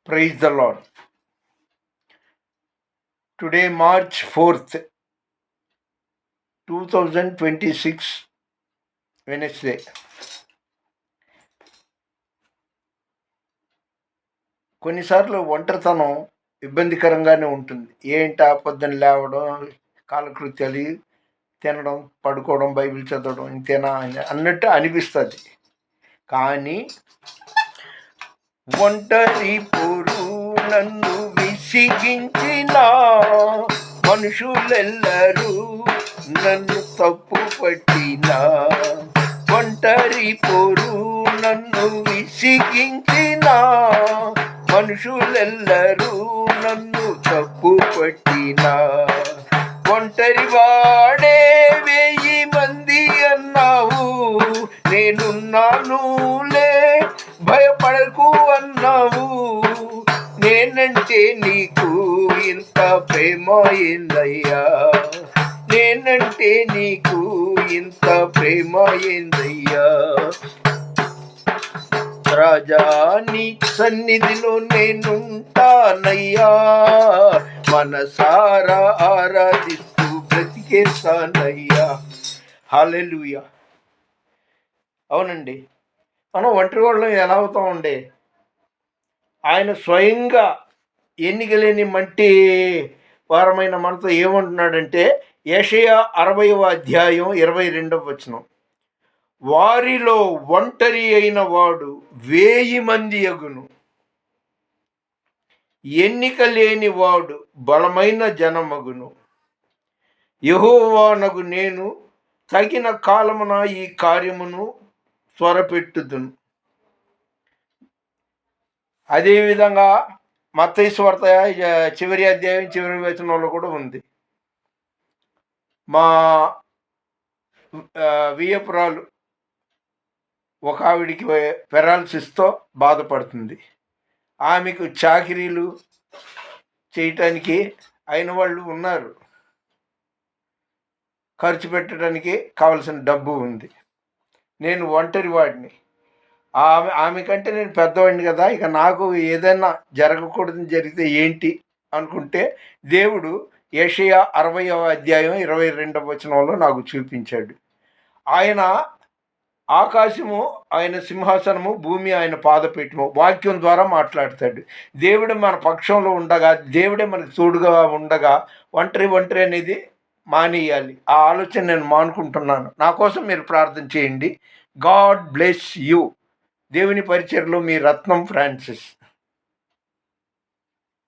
Praise the Lord. Today, March 4th, 2026, Wednesday. కొన్నిసార్లు ఒంటరితనం ఇబ్బందికరంగానే ఉంటుంది. పొద్దున్న లేవడం, కాలకృత్యాలు, తినడం, పడుకోవడం, బైబిల్ చదవడం, ఇంతేనా అన్నట్టు అనిపిస్తుంది. కానీ ఒంటరి పోరు నన్ను విసిగించిన మనుషులెల్లరూ నన్ను తప్పు పట్టిన, ఒంటరి పోరు నన్ను విసిగించిన మనుషులెల్లరూ నన్ను తప్పు పట్టిన, ఒంటరి వాడే 1000 మంది అన్నావు, నేనున్నానులే భయపడకు అన్నావు, నేనంటే నీకు ఇంత ప్రేమ ఏందయ్యా, నేనంటే నీకు ఇంత ప్రేమ ఏందయ్యా, రాజా నీ సన్నిధిలో నేనుంటానయ్యా, మనసారా ఆరాధిస్తూ బ్రతికేస్తానయ్యా. హల్లెలూయా. అవునండి, మనం ఒంటరి వాళ్ళం ఎలా అవుతామండి? ఆయన స్వయంగా ఎన్నికలేని మట్టి వారమైన మనతో ఏమంటున్నాడంటే, యెషయా 60వ అధ్యాయం 22వ వచనం, వారిలో ఒంటరి అయిన వాడు 1000 మంది అగును, ఎన్నిక లేని వాడు బలమైన జనమగును, యెహోవానగు నేను తగిన కాలమున ఈ కార్యమును త్వరపెట్టుదును. అదేవిధంగా మత్తయి సువార్త చివరి అధ్యాయం చివరి వచనంలో కూడా ఉంది. మా వియపురాలు ఒక ఆవిడికి పెరాలసిస్తో బాధపడుతుంది. ఆమెకు చాకిరీలు చేయటానికి అయిన వాళ్ళు ఉన్నారు, ఖర్చు పెట్టడానికి కావలసిన డబ్బు ఉంది. నేను ఒంటరి వాడిని, ఆమె కంటే నేను పెద్దవాడిని కదా, ఇక నాకు ఏదైనా జరగకూడదని జరిగితే ఏంటి అనుకుంటే, దేవుడు యెషయా 60వ అధ్యాయం 22వ వచనంలో నాకు చూపించాడు. ఆయన ఆకాశము ఆయన సింహాసనము, భూమి ఆయన పాదపీఠము. వాక్యం ద్వారా మాట్లాడతాడు. దేవుడు మన పక్షంలో ఉండగా, దేవుడే మనకు తోడుగా ఉండగా ఒంటరి అనేది మానేయాలి. ఆ ఆలోచన నేను మానుకుంటున్నాను. నా కోసం మీరు ప్రార్థన చేయండి. God bless you. దేవుని పరిచర్లో మీ రత్నం ఫ్రాన్సిస్.